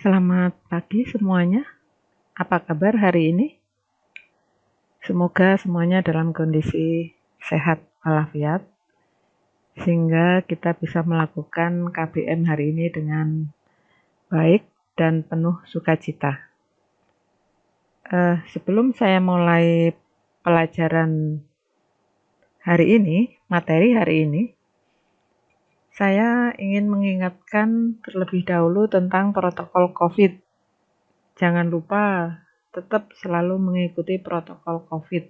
Selamat pagi semuanya. Apa kabar hari ini? Semoga semuanya dalam kondisi sehat walafiat, sehingga kita bisa melakukan KBM hari ini dengan baik dan penuh sukacita. Sebelum saya mulai pelajaran hari ini, materi hari ini, saya ingin mengingatkan terlebih dahulu tentang protokol COVID. Jangan lupa tetap selalu mengikuti protokol COVID.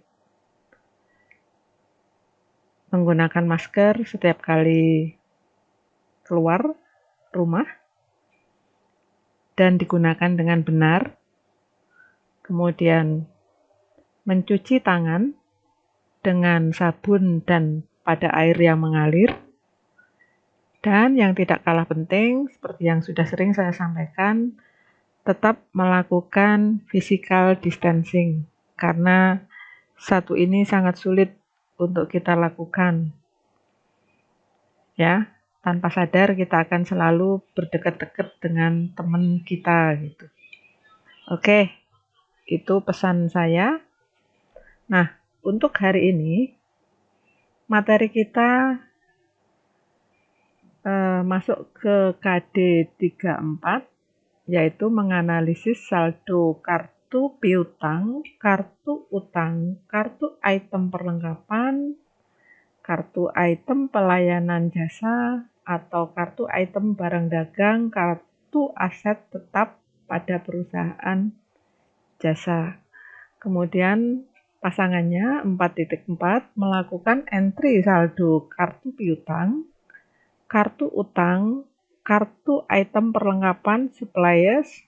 Menggunakan masker setiap kali keluar rumah dan digunakan dengan benar. Kemudian mencuci tangan dengan sabun dan pada air yang mengalir. Dan yang tidak kalah penting, seperti yang sudah sering saya sampaikan, tetap melakukan physical distancing, karena satu ini sangat sulit untuk kita lakukan. Ya, tanpa sadar kita akan selalu berdekat-dekat dengan teman kita gitu. Oke, itu pesan saya. Nah, untuk hari ini materi kita masuk ke KD 34, yaitu menganalisis saldo kartu piutang, kartu utang, kartu item perlengkapan, kartu item pelayanan jasa, atau kartu item barang dagang, kartu aset tetap pada perusahaan jasa. Kemudian pasangannya 4.4 melakukan entry saldo kartu piutang, kartu utang, kartu item perlengkapan suppliers,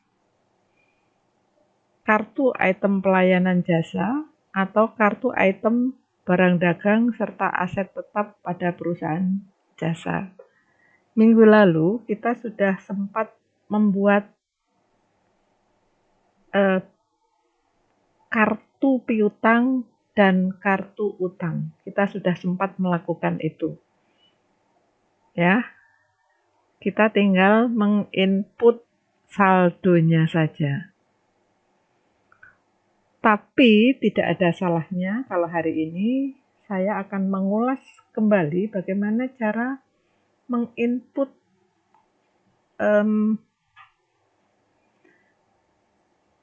kartu item pelayanan jasa, atau kartu item barang dagang serta aset tetap pada perusahaan jasa. Minggu lalu kita sudah sempat membuat kartu piutang dan kartu utang. Kita sudah sempat melakukan itu. Ya, kita tinggal menginput saldonya saja. Tapi tidak ada salahnya kalau hari ini saya akan mengulas kembali bagaimana cara menginput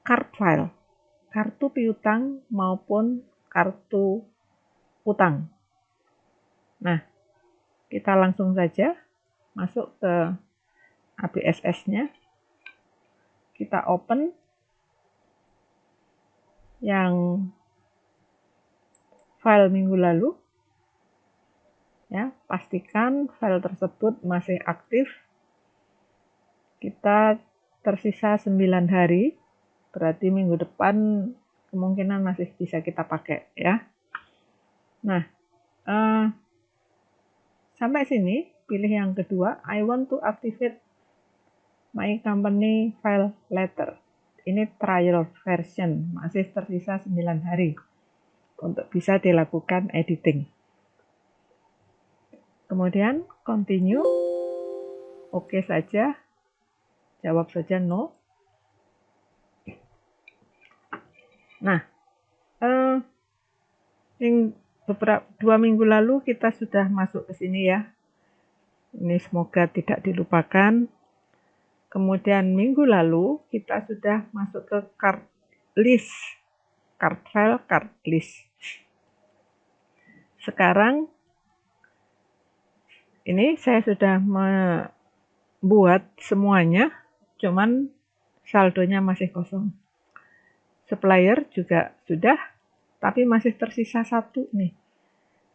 card file, kartu piutang maupun kartu utang. Nah, kita langsung saja masuk ke ABSS-nya. Kita open yang file minggu lalu. Ya, pastikan file tersebut masih aktif. Kita tersisa 9 hari, berarti minggu depan kemungkinan masih bisa kita pakai ya. Nah, sampai sini pilih yang kedua, I want to activate my company file letter. Ini trial version, masih tersisa 9 hari untuk bisa dilakukan editing. Kemudian continue, oke saja, jawab saja no. Nah, 2 minggu lalu kita sudah masuk ke sini ya. Ini semoga tidak dilupakan. Kemudian minggu lalu kita sudah masuk ke card list, card file, card list. Sekarang ini saya sudah membuat semuanya, cuman saldonya masih kosong. Supplier juga sudah, tapi masih tersisa satu nih.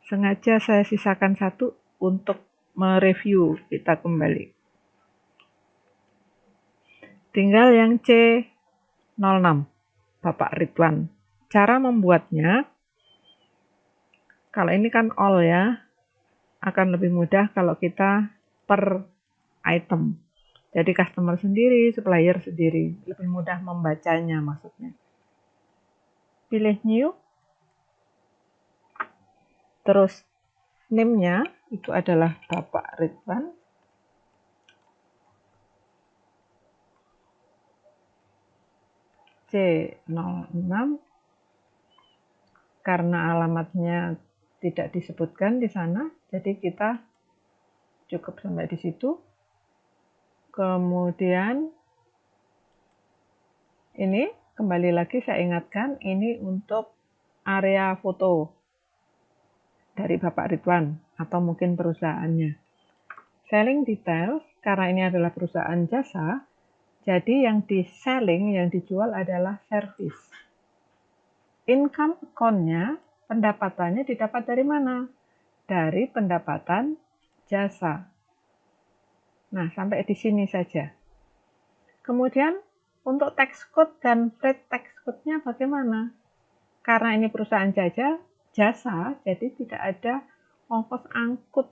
Sengaja saya sisakan satu untuk mereview kita kembali. Tinggal yang C06, Bapak Ridwan. Cara membuatnya, kalau ini kan all ya, akan lebih mudah kalau kita per item. Jadi customer sendiri, supplier sendiri, lebih mudah membacanya maksudnya. Pilih new, terus name-nya itu adalah Bapak Ridwan. C06 karena alamatnya tidak disebutkan di sana, jadi kita cukup sampai di situ. Kemudian ini kembali lagi saya ingatkan, ini untuk area foto dari Bapak Ridwan atau mungkin perusahaannya. Selling details, karena ini adalah perusahaan jasa, jadi yang di selling, yang dijual adalah service. Income account-nya, pendapatannya didapat dari mana? Dari pendapatan jasa. Nah, sampai di sini saja. Kemudian, untuk tax code dan flat tax code-nya bagaimana? Karena ini perusahaan jasa, jadi tidak ada ongkos angkut.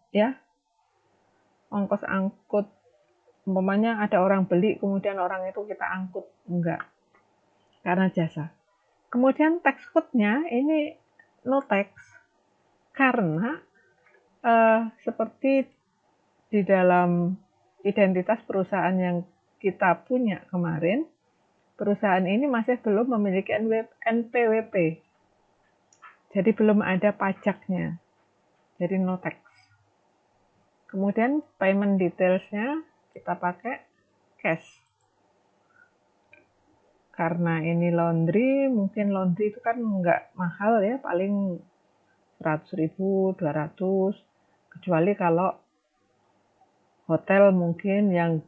Ya, ongkos angkut. Umpamanya ada orang beli, kemudian orang itu kita angkut. Enggak, karena jasa. Kemudian tax code-nya ini no tax, karena seperti di dalam identitas perusahaan yang kita punya kemarin, perusahaan ini masih belum memiliki NPWP. Jadi belum ada pajaknya. Jadi no tax. Kemudian payment details-nya kita pakai cash. Karena ini laundry, mungkin laundry itu kan nggak mahal ya, paling 100.000, 200. Kecuali kalau hotel mungkin yang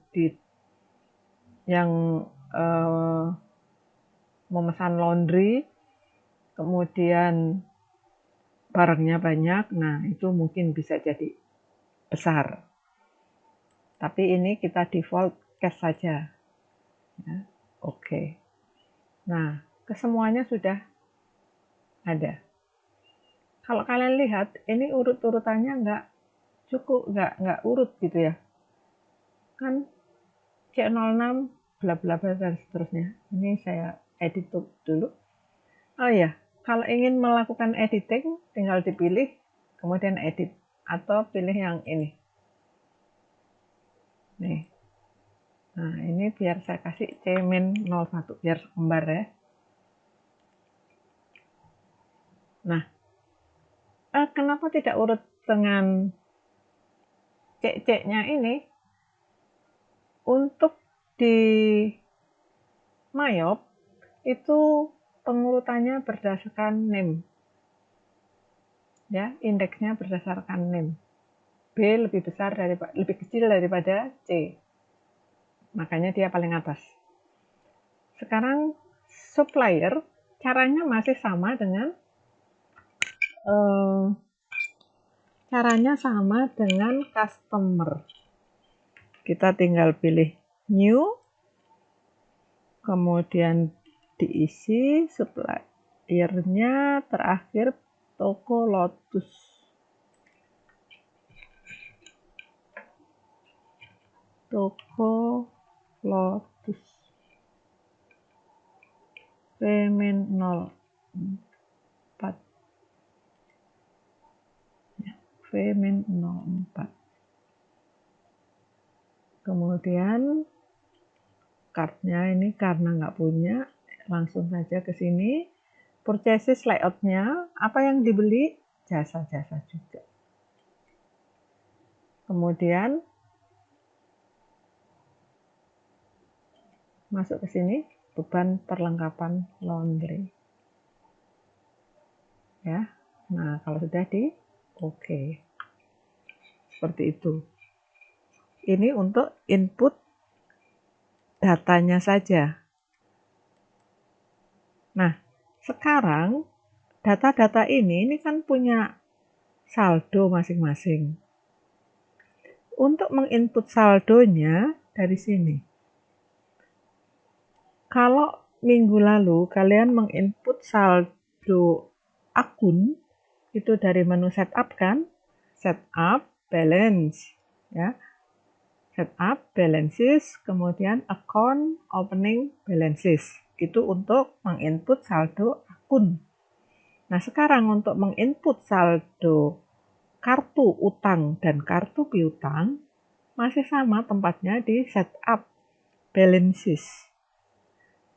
memesan laundry, kemudian barangnya banyak, nah itu mungkin bisa jadi besar. Tapi ini kita default cash saja. Ya, oke. Nah, kesemuanya sudah ada. Kalau kalian lihat, ini urut-urutannya nggak cukup, nggak urut gitu ya. Kan C06 bla bla bla dan seterusnya. Ini saya edit dulu. Oh ya, kalau ingin melakukan editing tinggal dipilih kemudian edit atau pilih yang ini. Nih. Nah, ini biar saya kasih C-01 biar kembar ya. Nah, kenapa tidak urut dengan C-nya ini? Untuk di Mayop itu pengurutannya berdasarkan name. Ya, indeksnya berdasarkan name. B lebih kecil daripada C. Makanya dia paling atas. Sekarang supplier caranya masih sama dengan customer. Kita tinggal pilih new, kemudian diisi suppliernya, terakhir toko Lotus. Toko Lotus. Payment 04. Ya, payment 04. Kemudian card-nya ini karena nggak punya, langsung saja ke sini. Purchases layout-nya, apa yang dibeli? Jasa-jasa juga. Kemudian masuk ke sini, beban perlengkapan laundry. Ya. Nah, kalau sudah oke. Seperti itu. Ini untuk input datanya saja. Nah, sekarang data-data ini kan punya saldo masing-masing. Untuk menginput saldonya dari sini. Kalau minggu lalu kalian menginput saldo akun, itu dari menu setup kan? Setup, balance. Ya. Setup, balances, kemudian account, opening, balances. Itu untuk menginput saldo akun. Nah, sekarang untuk menginput saldo kartu utang dan kartu piutang, masih sama tempatnya di setup, balances.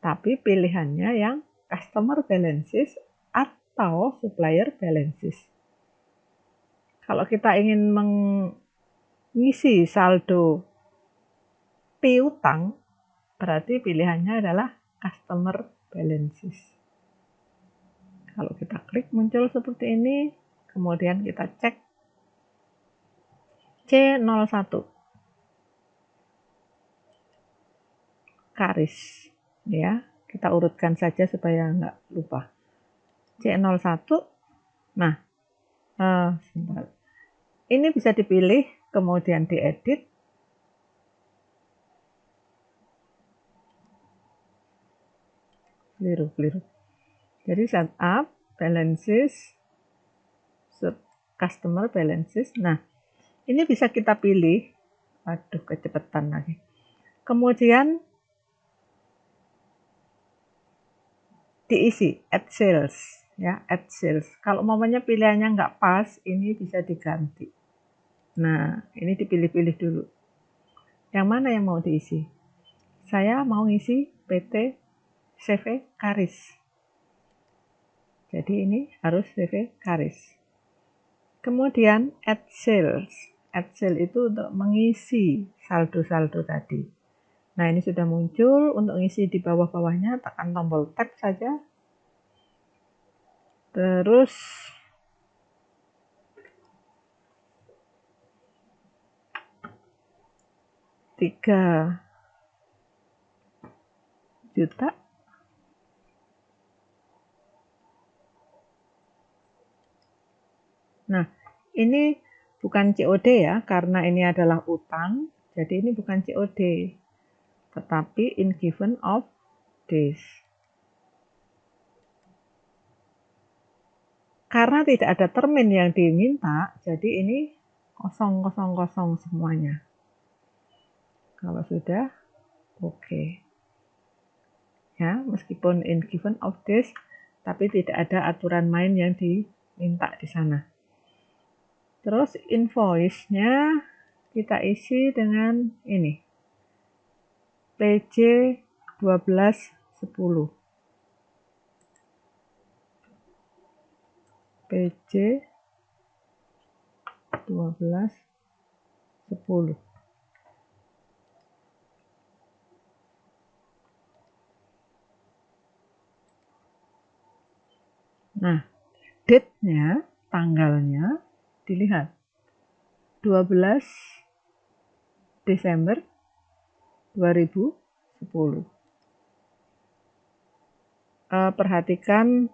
tapi pilihannya yang customer balances atau supplier balances. Kalau kita ingin mengisi saldo piutang, berarti pilihannya adalah customer balances. Kalau kita klik muncul seperti ini, kemudian kita cek C01 Karis, ya, kita urutkan saja supaya nggak lupa. C01, nah, sebentar. Ini bisa dipilih, kemudian diedit. Keliru. Jadi setup, balances, customer balances. Nah, ini bisa kita pilih. Aduh, kecepatan lagi. Kemudian diisi add sales, ya, add sales. Kalau momennya pilihannya nggak pas, ini bisa diganti. Nah, ini dipilih-pilih dulu. Yang mana yang mau diisi? Saya mau isi PT CV Karis. Jadi ini harus CV Karis. Kemudian add sales. Add sale itu untuk mengisi saldo-saldo tadi. Nah, ini sudah muncul. Untuk ngisi di bawah-bawahnya, tekan tombol tab saja. Terus Rp3 juta. Nah, ini bukan COD ya, karena ini adalah utang. Jadi ini bukan COD, tetapi in given of days. Karena tidak ada termin yang diminta, jadi ini kosong semuanya. Kalau sudah, oke. Ya, meskipun in given of days, tapi tidak ada aturan main yang diminta di sana. Terus invoice-nya kita isi dengan ini. PJ 1210. PJ 1210. Nah, date-nya, tanggalnya dilihat. 12 Desember 2010. Perhatikan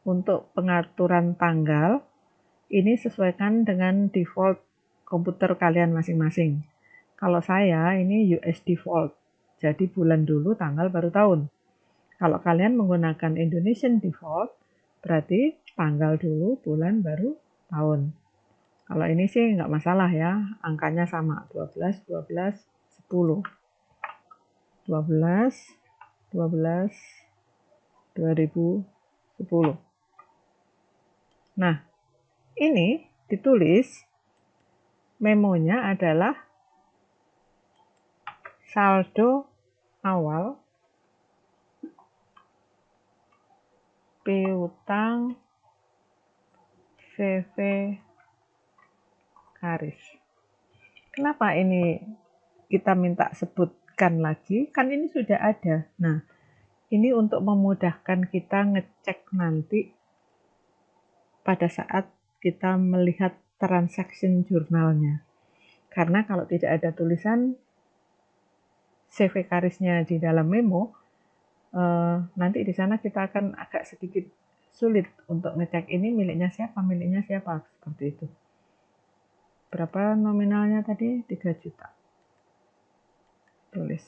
untuk pengaturan tanggal, ini sesuaikan dengan default komputer kalian masing-masing. Kalau saya ini US default, jadi bulan dulu, tanggal baru tahun. Kalau kalian menggunakan Indonesian default, berarti tanggal dulu, bulan baru tahun. Kalau ini sih nggak masalah ya, angkanya sama, 12, 12, 10. 12, 12, 2010. Nah, ini ditulis, memonya adalah saldo awal piutang CV Karis. Kenapa ini kita minta sebutkan lagi? Kan ini sudah ada. Nah, ini untuk memudahkan kita ngecek nanti pada saat kita melihat transaction jurnalnya. Karena kalau tidak ada tulisan CV Karisnya di dalam memo, nanti di sana kita akan agak sedikit sulit untuk ngecek ini miliknya siapa, seperti itu. Berapa nominalnya tadi? 3 juta. Tulis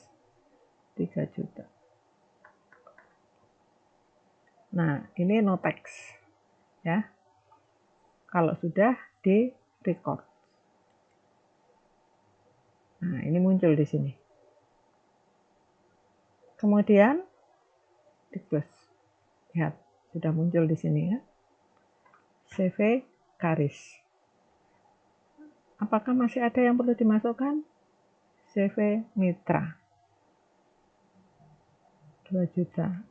3 juta. Nah, ini no tax ya. Kalau sudah di record. Nah, ini muncul di sini. Kemudian di close. Lihat, sudah muncul di sini ya. CV Karis. Apakah masih ada yang perlu dimasukkan? CV Mitra. 2 juta.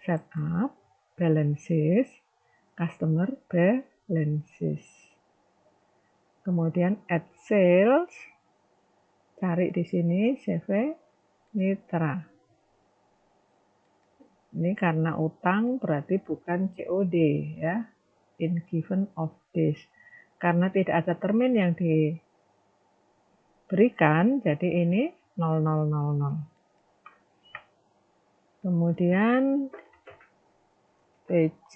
Setup, balances, customer balances. Kemudian add sales, cari di sini CV Mitra. Ini karena utang berarti bukan COD ya, in given of days. Karena tidak ada termin yang diberikan, jadi ini 0000. Kemudian PJ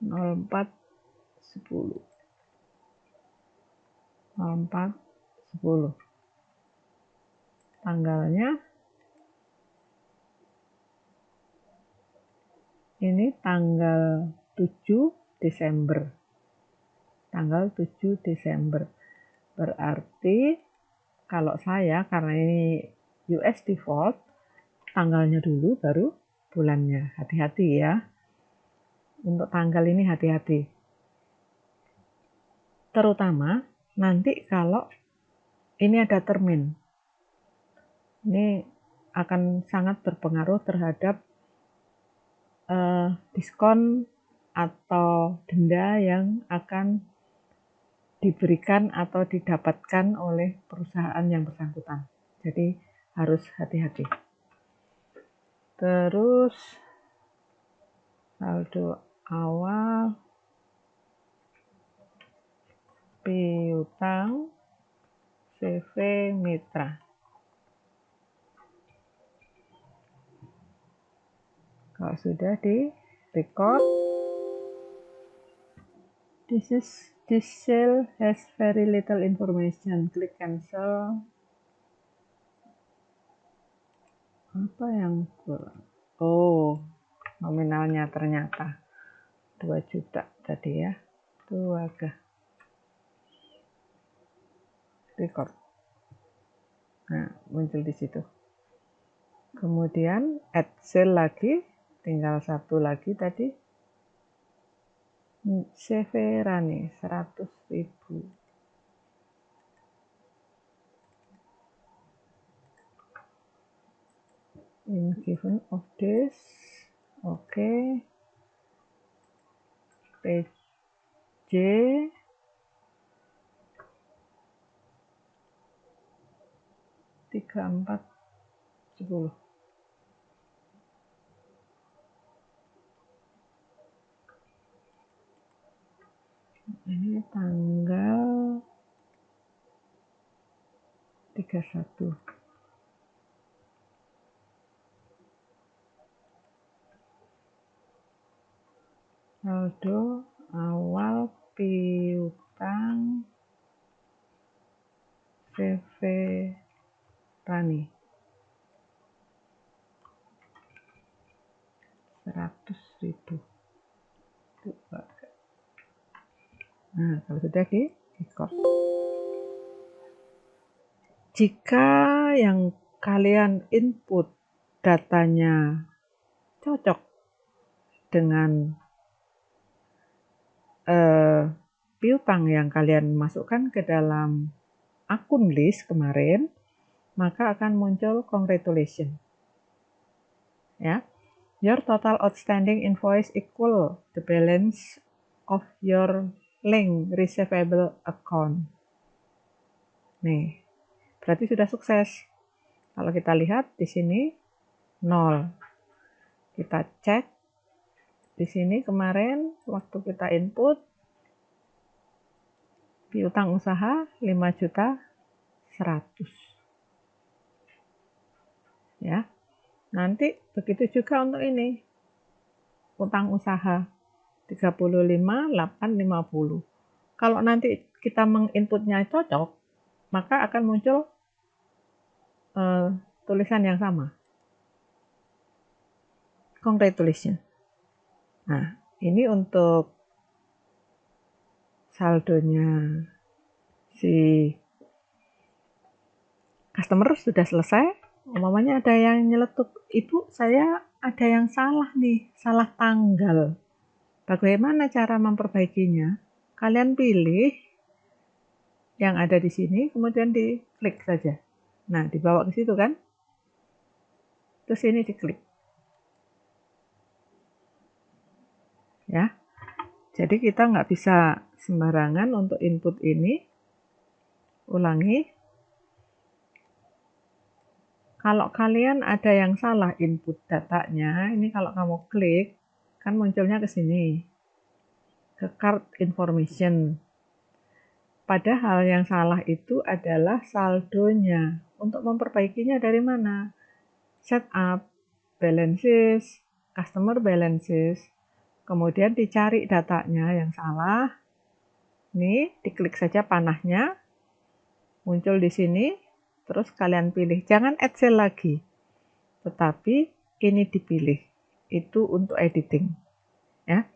0410. Tanggalnya ini tanggal 7 Desember. Tanggal 7 Desember. Berarti kalau saya, karena ini US default, tanggalnya dulu baru bulannya. Hati-hati ya. Untuk tanggal ini hati-hati. Terutama nanti kalau ini ada termin. Ini akan sangat berpengaruh terhadap diskon atau denda yang akan diberikan atau didapatkan oleh perusahaan yang bersangkutan. Jadi harus hati-hati. Terus saldo awal piutang CV Mitra. Kalau sudah di record, this cell has very little information. Klik cancel. Apa yang kurang? Oh, nominalnya ternyata 2 juta tadi ya. Tuh agak record. Nah, muncul di situ. Kemudian add cell lagi, tinggal satu lagi tadi. CV Rani 100.000. In given of days. Oke. PJ 3410. Ini tanggal 31. Saldo awal piutang CV Rani 100.000. Nah, kalau sudah di record. Jika yang kalian input datanya cocok dengan piutang yang kalian masukkan ke dalam akun list kemarin, maka akan muncul congratulations. Ya. Your total outstanding invoice equal the balance of your link receivable account. Nih, berarti sudah sukses. Kalau kita lihat di sini 0. Kita cek di sini kemarin waktu kita input piutang usaha 5.100.000. Ya. Nanti begitu juga untuk ini. Utang usaha 35.850. Kalau nanti kita menginputnya cocok, maka akan muncul tulisan yang sama. Congratulations. Nah, ini untuk saldonya si customer sudah selesai. Umpamanya ada yang nyeletuk, Ibu saya ada yang salah nih, salah tanggal. Bagaimana cara memperbaikinya? Kalian pilih yang ada di sini, kemudian diklik saja. Nah, dibawa ke situ kan? Terus ini diklik. Ya. Jadi kita nggak bisa sembarangan untuk input ini. Ulangi. Kalau kalian ada yang salah input datanya, ini kalau kamu klik, kan munculnya ke sini. Ke card information. Padahal yang salah itu adalah saldonya. Untuk memperbaikinya dari mana? Setup, balances, customer balances. Kemudian dicari datanya yang salah. Nih, diklik saja panahnya. Muncul di sini. Terus kalian pilih. Jangan add cell lagi. Tetapi ini dipilih. Itu untuk editing. Ya.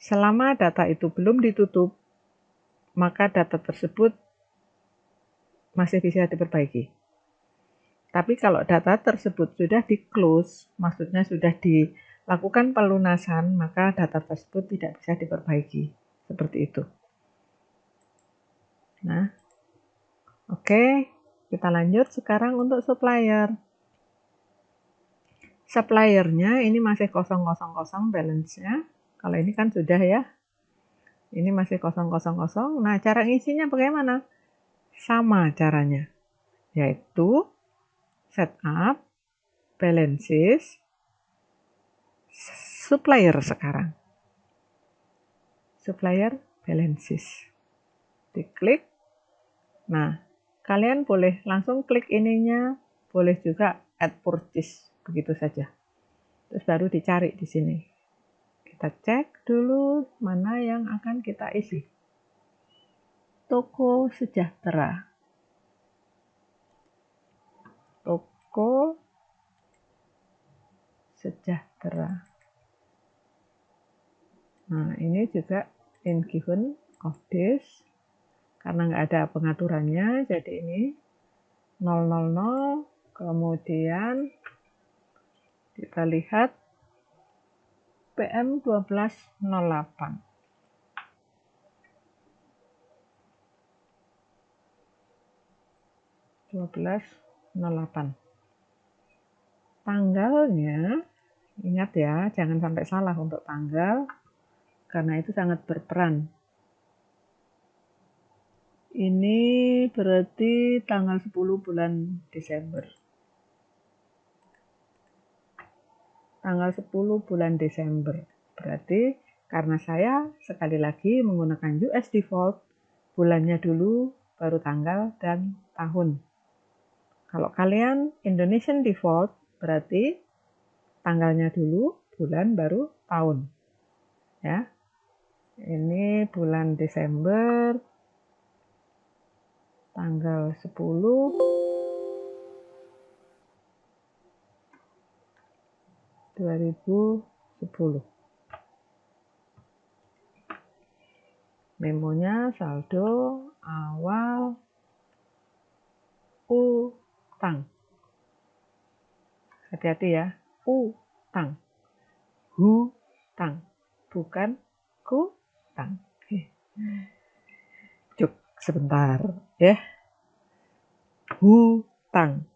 Selama data itu belum ditutup, maka data tersebut masih bisa diperbaiki. Tapi kalau data tersebut sudah di-close, maksudnya sudah dilakukan pelunasan, maka data tersebut tidak bisa diperbaiki. Seperti itu. Nah, oke, kita lanjut sekarang untuk supplier. Suppliernya ini masih 000 balance-nya. Kalau ini kan sudah ya. Ini masih 000. Nah, cara ngisinya bagaimana? Sama caranya, yaitu setup, balances, supplier sekarang. Supplier, balances. Diklik. Nah, kalian boleh langsung klik ininya, boleh juga add purchase, begitu saja. Terus baru dicari di sini. Kita cek dulu mana yang akan kita isi. Toko Sejahtera. Toko Sejahtera. Nah, ini juga in given of this. Karena nggak ada pengaturannya, jadi ini 000, kemudian kita lihat PM 1208. Tanggalnya, ingat ya, jangan sampai salah untuk tanggal, karena itu sangat berperan. Ini berarti tanggal 10 bulan Desember. Tanggal 10 bulan Desember. Berarti karena saya sekali lagi menggunakan US default, bulannya dulu, baru tanggal dan tahun. Kalau kalian Indonesian default, berarti tanggalnya dulu, bulan baru tahun. Ya. Ini bulan Desember, tanggal 10 2010. Memonya saldo awal utang. Hati-hati ya, utang. Hutang, bukan kutang. Cuk, sebentar ya. Hutang.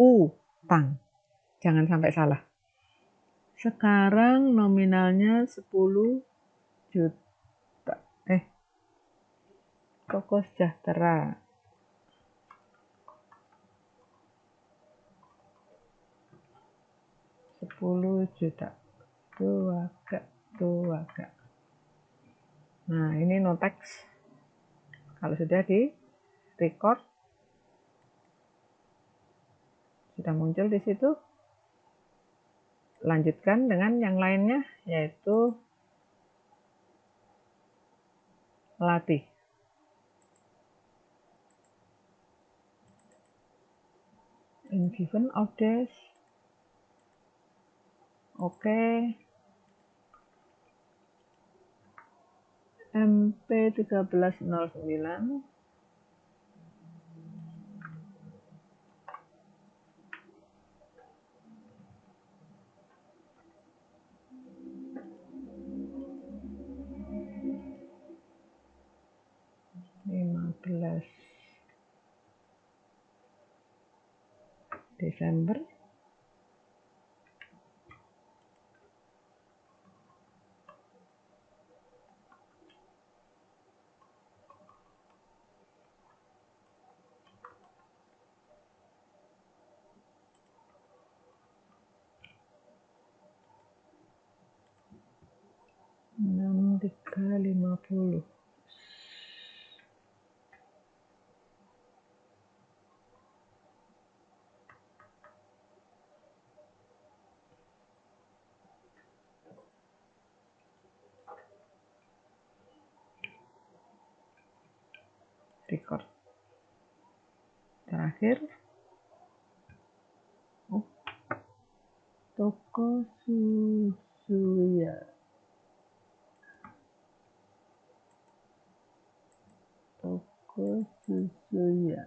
Utang. Jangan sampai salah. Sekarang nominalnya 10 juta. Toko Sejahtera. 10 juta. Tuaga. Nah, ini no text. Kalau sudah di record, sudah muncul di situ. Lanjutkan dengan yang lainnya, yaitu latih. In given of days. Oke. MP 1309. Desember. Enam 350. Record. Terakhir, toko susu ya. Toko susu ya.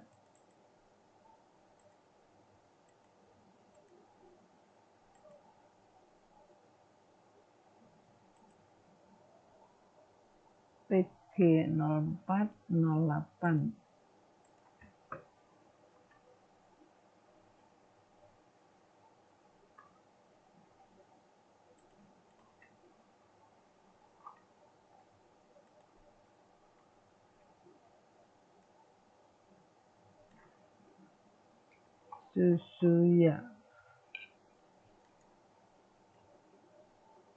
PG 0408. Susu ya.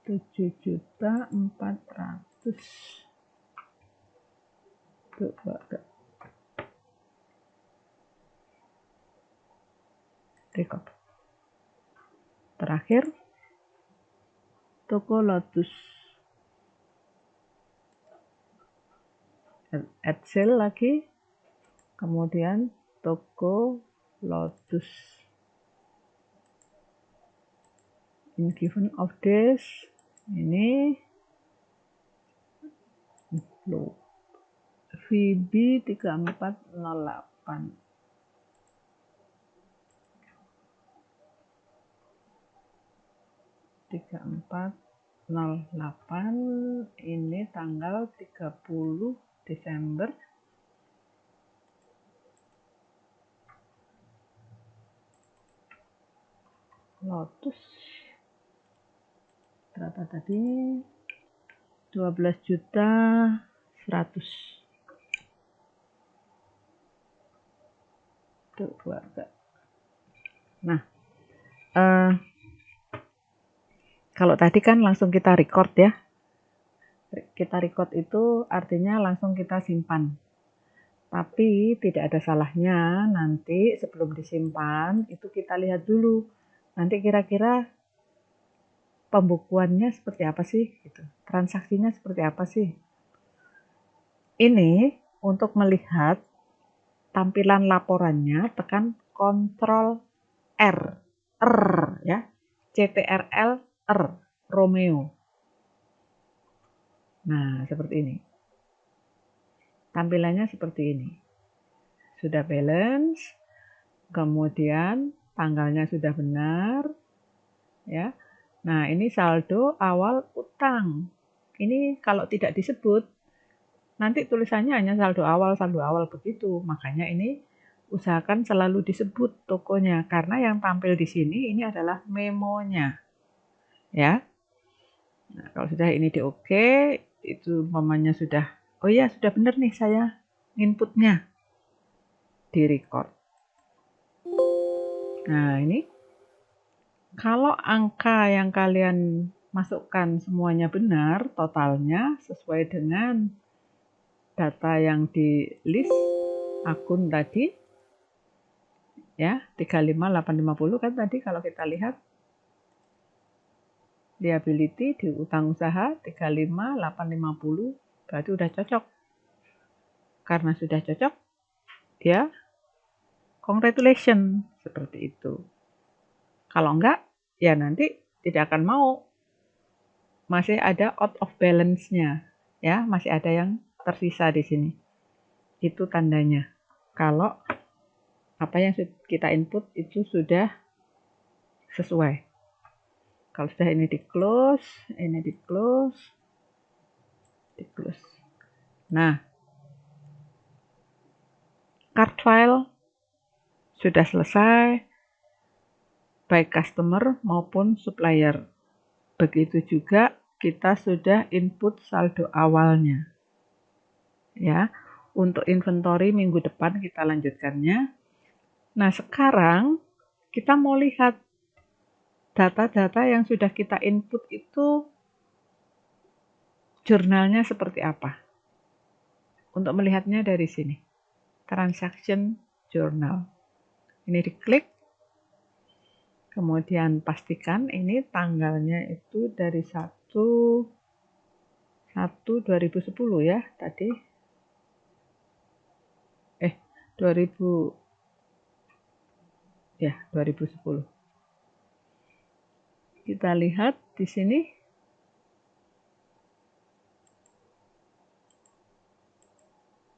7.400.000. Coba record. Terakhir, toko Lotus. Add sale lagi. Kemudian toko Lotus. In given of days. Ini loh. VB 3408. Ini tanggal 30 Desember. Lotus berapa tadi? 12.100.000. Tuh, keluarga. Nah, kalau tadi kan langsung kita record ya. Kita record itu artinya langsung kita simpan. Tapi tidak ada salahnya nanti sebelum disimpan itu kita lihat dulu. Nanti kira-kira pembukuannya seperti apa sih? Gitu. Transaksinya seperti apa sih? Ini untuk melihat tampilan laporannya tekan Ctrl R, ya, CTRL R, Romeo. Nah, seperti ini. Tampilannya seperti ini. Sudah balance, kemudian tanggalnya sudah benar, ya. Nah, ini saldo awal utang. Ini kalau tidak disebut, nanti tulisannya hanya saldo awal begitu. Makanya ini usahakan selalu disebut tokonya, karena yang tampil di sini ini adalah memonya, ya. Nah, kalau sudah ini di OK, itu umpamanya sudah, oh ya sudah benar nih saya inputnya, di record. Nah, ini kalau angka yang kalian masukkan semuanya benar, totalnya sesuai dengan data yang di list akun tadi, ya, 35850 kan tadi kalau kita lihat liability di utang usaha 35850, berarti udah cocok. Karena sudah cocok, ya congratulations, seperti itu. Kalau enggak, ya nanti tidak akan mau. Masih ada out of balance-nya, ya, masih ada yang tersisa di sini. Itu tandanya. Kalau apa yang kita input itu sudah sesuai. Kalau sudah ini di close, ini di close, di close. Nah, card file sudah selesai. baik customer maupun supplier. Begitu juga kita sudah input saldo awalnya. Ya, untuk inventory minggu depan kita lanjutkannya. Nah, sekarang kita mau lihat data-data yang sudah kita input itu jurnalnya seperti apa. Untuk melihatnya dari sini, transaction journal. Ini diklik, kemudian pastikan ini tanggalnya itu dari 1/1/2010 ya tadi. 2010. Kita lihat di sini.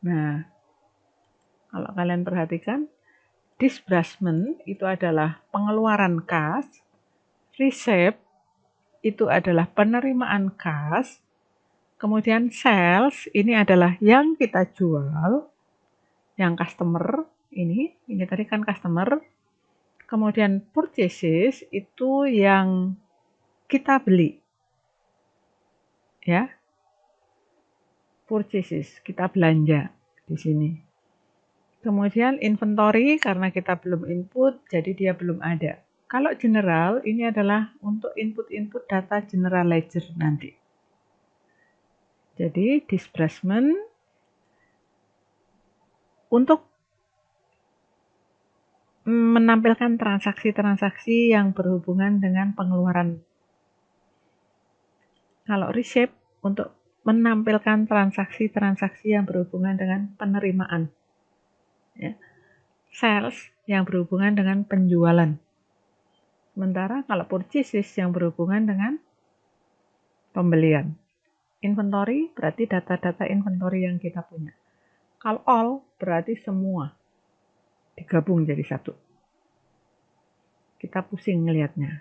Nah, kalau kalian perhatikan, disbursement itu adalah pengeluaran kas, receipt itu adalah penerimaan kas, kemudian sales ini adalah yang kita jual, yang customer ini tadi kan customer, kemudian purchases itu yang kita beli, ya, purchases kita belanja di sini. Kemudian inventory karena kita belum input, jadi dia belum ada. Kalau general, ini adalah untuk input-input data general ledger nanti. Jadi disbursement untuk menampilkan transaksi-transaksi yang berhubungan dengan pengeluaran. Kalau receipt untuk menampilkan transaksi-transaksi yang berhubungan dengan penerimaan. Ya. Sales yang berhubungan dengan penjualan. Sementara kalau purchases yang berhubungan dengan pembelian. Inventory berarti data-data inventory yang kita punya. Kalau all berarti semua digabung jadi satu. Kita pusing ngelihatnya.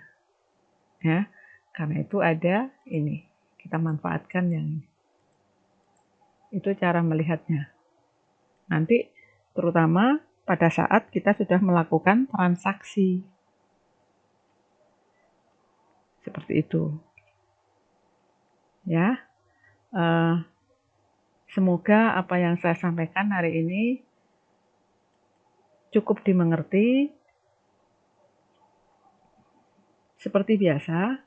Ya. Karena itu ada ini. Kita manfaatkan yang ini. Itu cara melihatnya. Nanti terutama pada saat kita sudah melakukan transaksi. Seperti itu. Ya. Semoga apa yang saya sampaikan hari ini cukup dimengerti. Seperti biasa,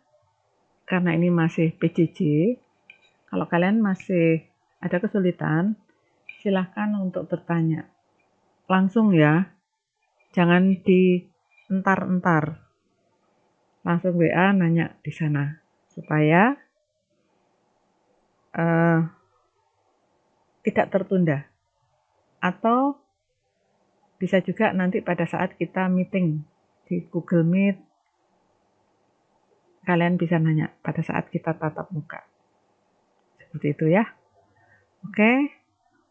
karena ini masih PJJ, kalau kalian masih ada kesulitan, silahkan untuk bertanya. Langsung ya, jangan dientar-entar. Langsung WA nanya di sana, supaya tidak tertunda. Atau bisa juga nanti pada saat kita meeting di Google Meet, kalian bisa nanya pada saat kita tatap muka. Seperti itu ya. Oke,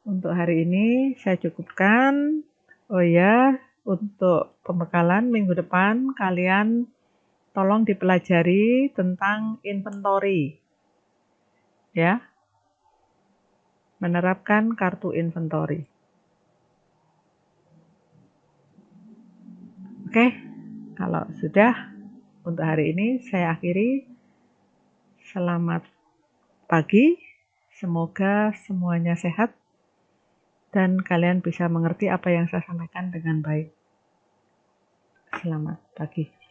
untuk hari ini saya cukupkan. Oh ya, untuk pembekalan minggu depan kalian tolong dipelajari tentang inventory. Ya. Menerapkan kartu inventory. Oke, kalau sudah untuk hari ini saya akhiri. Selamat pagi, semoga semuanya sehat dan kalian bisa mengerti apa yang saya sampaikan dengan baik. Selamat pagi.